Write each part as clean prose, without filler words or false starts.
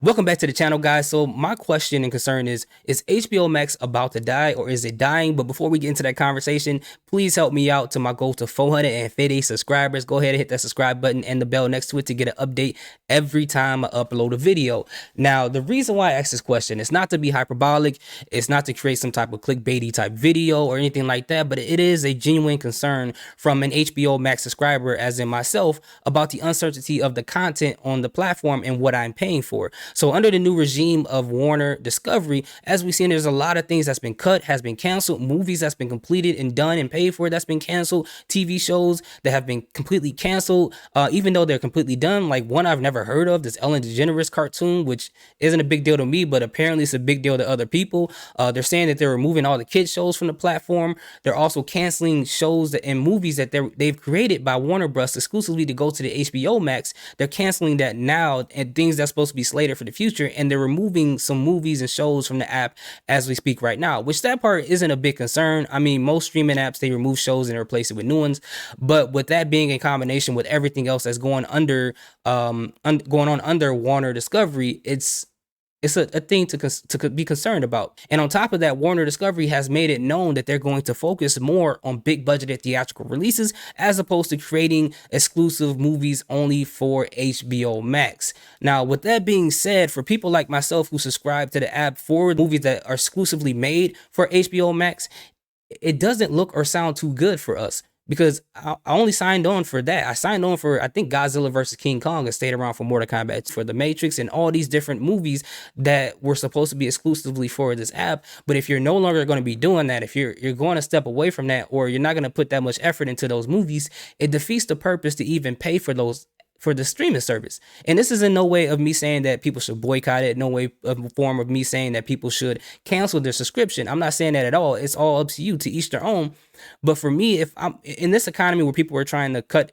Welcome back to the channel, guys. So my question and concern is HBO Max about to die or is it dying? But before we get into that conversation, please help me out to my goal to 450 subscribers. Go ahead and hit that subscribe button and the bell next to it to get an update every time I upload a video. Now, the reason why I asked this question is not to be hyperbolic. It's not to create some type of clickbaity type video or anything like that, but it is a genuine concern from an HBO Max subscriber, as in myself, about the uncertainty of the content on the platform and what I'm paying for. So under the new regime of Warner Discovery, as we've seen, there's a lot of things that's been cut, has been canceled, movies that's been completed and done and paid for that's been canceled, TV shows that have been completely canceled, even though they're completely done. Like one I've never heard of, this Ellen DeGeneres cartoon, which isn't a big deal to me, but apparently it's a big deal to other people. They're saying that they're removing all the kids shows from the platform. They're also canceling shows and movies that they've created by Warner Bros. Exclusively to go to the HBO Max. They're canceling that now, and things that's supposed to be slated for the future, and they're removing some movies and shows from the app as we speak right now, which that part isn't a big concern. I mean, most streaming apps, they remove shows and replace it with new ones, but with that being in combination with everything else that's going under going on under Warner Discovery, it's a thing to be concerned about. And on top of that, Warner Discovery has made it known that they're going to focus more on big budgeted theatrical releases as opposed to creating exclusive movies only for HBO Max. Now, with that being said, for people like myself who subscribe to the app for movies that are exclusively made for HBO Max, it doesn't look or sound too good for us. Because I only signed on for that. I signed on for, I think, Godzilla versus King Kong, and stayed around for Mortal Kombat, for The Matrix, and all these different movies that were supposed to be exclusively for this app. But if you're no longer going to be doing that, if you're going to step away from that, or you're not going to put that much effort into those movies, it defeats the purpose to even pay for those, for the streaming service. And this is in no way of me saying that people should boycott it, no way of form of me saying that people should cancel their subscription. I'm not saying that at all. It's all up to you, to each their own. But for me, if I'm in this economy where people are trying to cut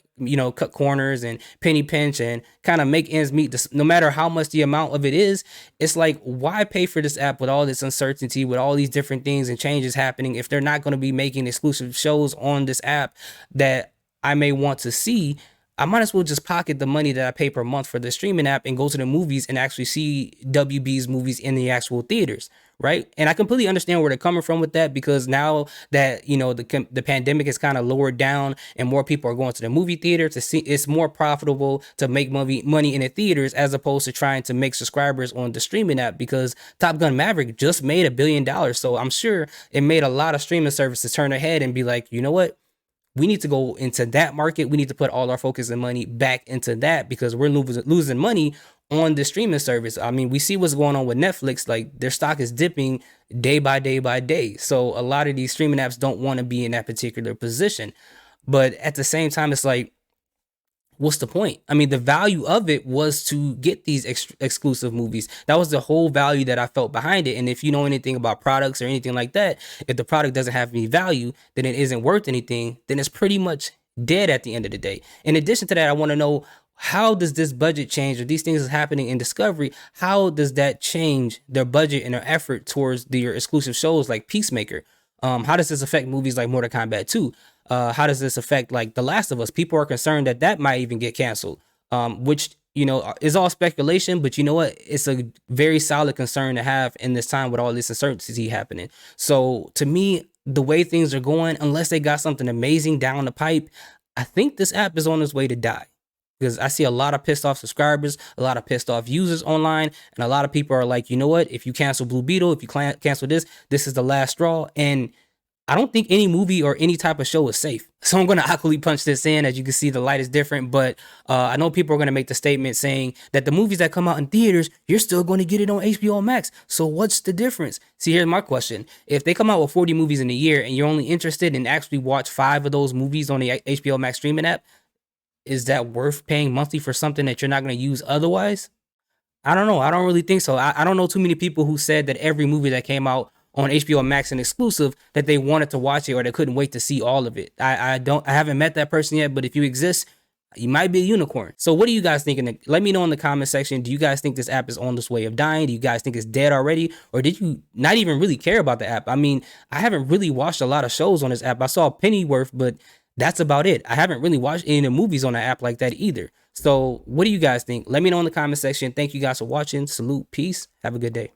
corners and penny pinch and kind of make ends meet, no matter how much the amount of it is, it's like, why pay for this app with all this uncertainty, with all these different things and changes happening, if they're not going to be making exclusive shows on this app that I may want to see? I might as well just pocket the money that I pay per month for the streaming app and go to the movies and actually see WB's movies in the actual theaters, right? And I completely understand where they're coming from with that, because now that, the pandemic is kind of lowered down and more people are going to the movie theater to see, it's more profitable to make money in the theaters as opposed to trying to make subscribers on the streaming app, because Top Gun Maverick just made $1 billion. So I'm sure it made a lot of streaming services turn their head and be like, you know what? We need to go into that market. We need to put all our focus and money back into that, because we're losing money on the streaming service. I mean, we see what's going on with Netflix. Like, their stock is dipping day by day by day. So a lot of these streaming apps don't want to be in that particular position. But at the same time, it's like, what's the point? I mean, the value of it was to get these exclusive movies. That was the whole value that I felt behind it. And if you know anything about products or anything like that, if the product doesn't have any value, then it isn't worth anything. Then it's pretty much dead at the end of the day. In addition to that, I want to know, how does this budget change, or these things is happening in Discovery, how does that change their budget and their effort towards their exclusive shows like Peacemaker? How does this affect movies like Mortal Kombat 2? How does this affect like The Last of Us? People are concerned that that might even get canceled, which, is all speculation, but you know what? It's a very solid concern to have in this time with all this uncertainty happening. So to me, the way things are going, unless they got something amazing down the pipe, I think this app is on its way to die. Because I see a lot of pissed off subscribers, a lot of pissed off users online, and a lot of people are like, you know what? If you cancel Blue Beetle, if you cancel this is the last straw. And I don't think any movie or any type of show is safe. So I'm going to awkwardly punch this in. As you can see, the light is different, but I know people are going to make the statement saying that the movies that come out in theaters, you're still going to get it on HBO Max. So what's the difference? See, here's my question. If they come out with 40 movies in a year and you're only interested in actually watch 5 of those movies on the HBO Max streaming app, is that worth paying monthly for something that you're not going to use otherwise? I don't know. I don't really think so. I don't know too many people who said that every movie that came out on HBO Max and exclusive, that they wanted to watch it or they couldn't wait to see all of it. I haven't met that person yet, but if you exist, you might be a unicorn. So what do you guys think? Let me know in the comment section. Do you guys think this app is on this way of dying? Do you guys think it's dead already? Or did you not even really care about the app? I mean, I haven't really watched a lot of shows on this app. I saw Pennyworth, but that's about it. I haven't really watched any of the movies on the app like that either. So what do you guys think? Let me know in the comment section. Thank you guys for watching. Salute, peace, have a good day.